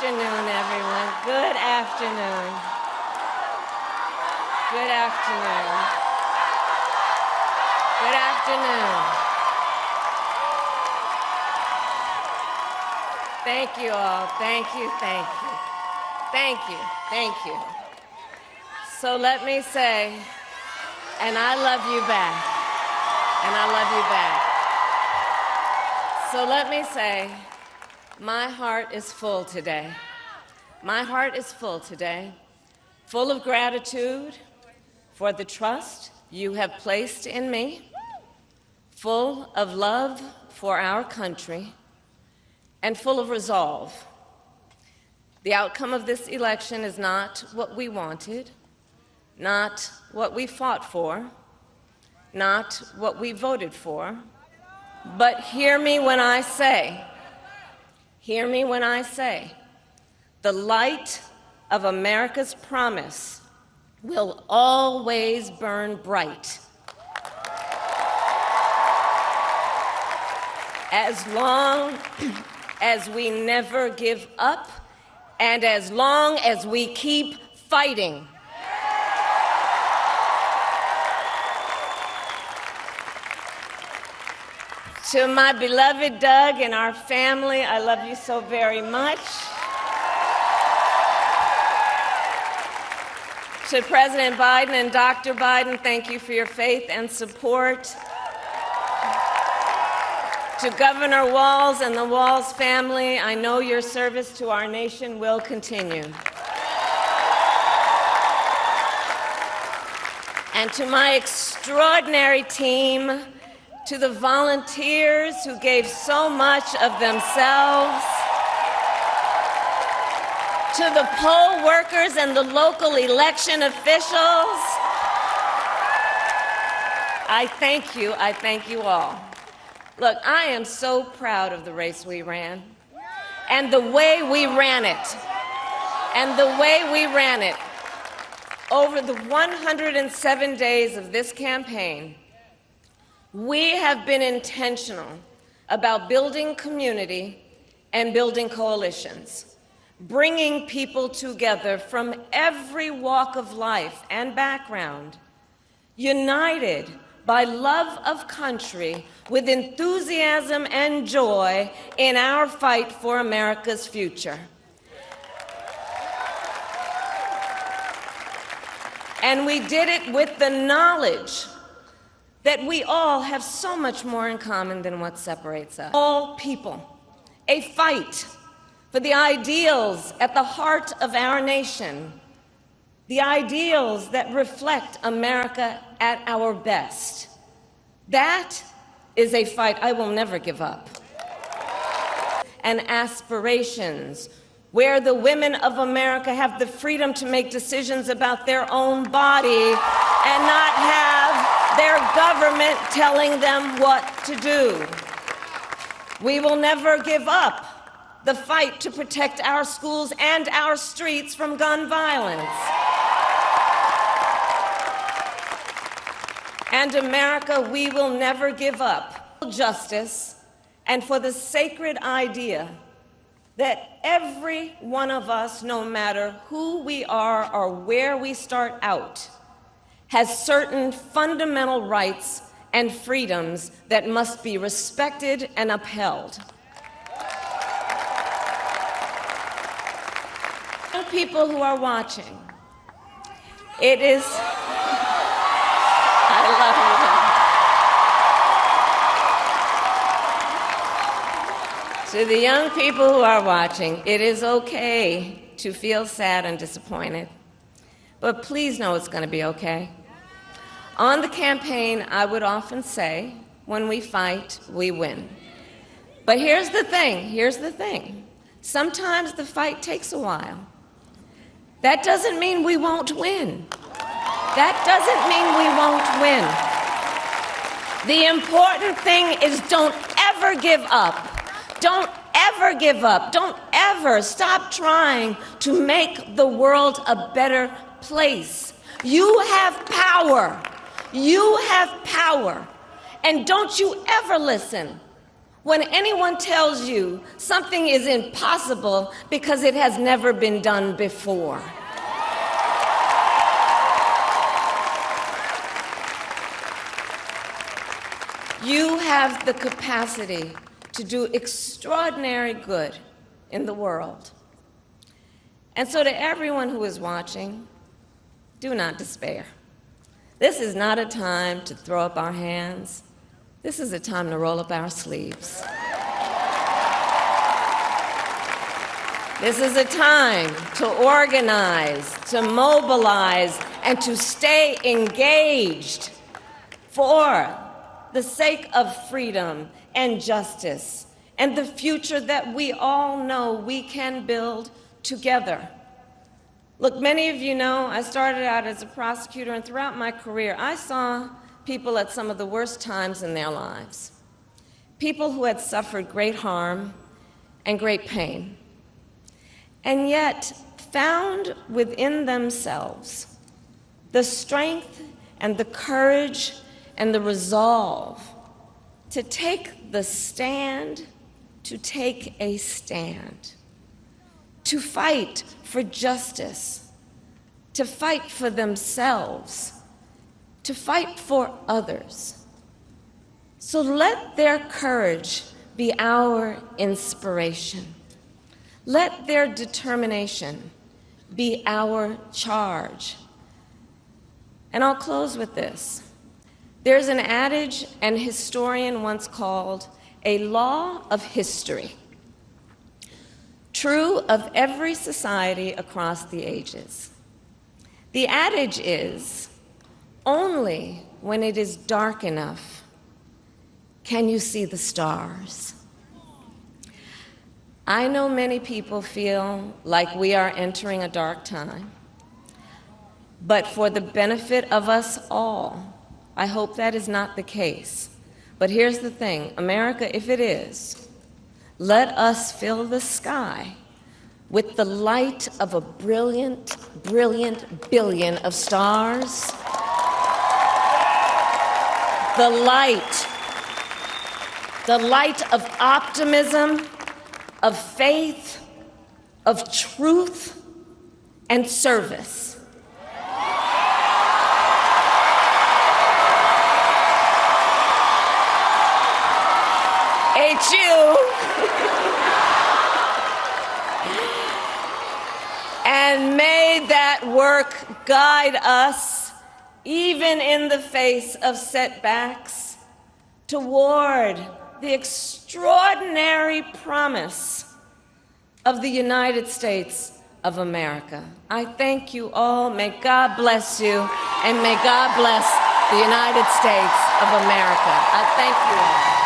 afternoon, everyone. Good afternoon. Good afternoon. Good afternoon. Thank you all. Thank you, thank you. Thank you, thank you. So let me say, and I love you back. And I love you back. So let me say, my heart is full today. My heart is full today, full of gratitude for the trust you have placed in me, full of love for our country, and full of resolve. The outcome of this election is not what we wanted, not what we fought for, not what we voted for, but hear me when I say, the light of America's promise will always burn bright. As long as we never give up, and as long as we keep fighting. To my beloved Doug and our family, I love you so very much. To President Biden and Dr. Biden, thank you for your faith and support. To Governor Walz and the Walz family, I know your service to our nation will continue. And to my extraordinary team, to the volunteers who gave so much of themselves, to the poll workers and the local election officials, I thank you all. Look, I am so proud of the race we ran, and the way we ran it, Over the 107 days of this campaign, we have been intentional about building community and building coalitions, bringing people together from every walk of life and background, united by love of country with enthusiasm and joy in our fight for America's future. And we did it with the knowledge that we all have so much more in common than what separates us. All people, a fight for the ideals at the heart of our nation, the ideals that reflect America at our best. That is a fight I will never give up. And aspirations, where the women of America have the freedom to make decisions about their own body and not have their government telling them what to do. We will never give up the fight to protect our schools and our streets from gun violence. And America, we will never give up justice and for the sacred idea that every one of us, no matter who we are or where we start out, has certain fundamental rights and freedoms that must be respected and upheld. Young people who are watching, it is, I love you. To the young people who are watching, it is okay to feel sad and disappointed, but please know it's going to be okay. On the campaign, I would often say, when we fight, we win. But here's the thing. Sometimes the fight takes a while. That doesn't mean we won't win. The important thing is don't ever give up. Don't ever give up. Don't ever stop trying to make the world a better place. You have power. You have power. And don't you ever listen When anyone tells you something is impossible because it has never been done before. You have the capacity to do extraordinary good in the world. And so to everyone who is watching, do not despair. This is not a time to throw up our hands. This is a time to roll up our sleeves. This is a time to organize, to mobilize, and to stay engaged for the sake of freedom and justice and the future that we all know we can build together. Look, many of you know I started out as a prosecutor, and throughout my career, I saw people at some of the worst times in their lives. People who had suffered great harm and great pain, and yet found within themselves the strength and the courage and the resolve to take the stand, to take a stand, to fight for justice, to fight for themselves, to fight for others. So let their courage be our inspiration. Let their determination be our charge. And I'll close with this. There's an adage an historian once called a law of history, true of every society across the ages. The adage is, only when it is dark enough can you see the stars. I know many people feel like we are entering a dark time, but for the benefit of us all, I hope that is not the case. But here's the thing, America, if it is, let us fill the sky with the light of a brilliant, brilliant billion of stars. The light of optimism, of faith, of truth, and service. HU. And may that work guide us, even in the face of setbacks, toward the extraordinary promise of the United States of America. I thank you all. May God bless you, and may God bless the United States of America. I thank you all.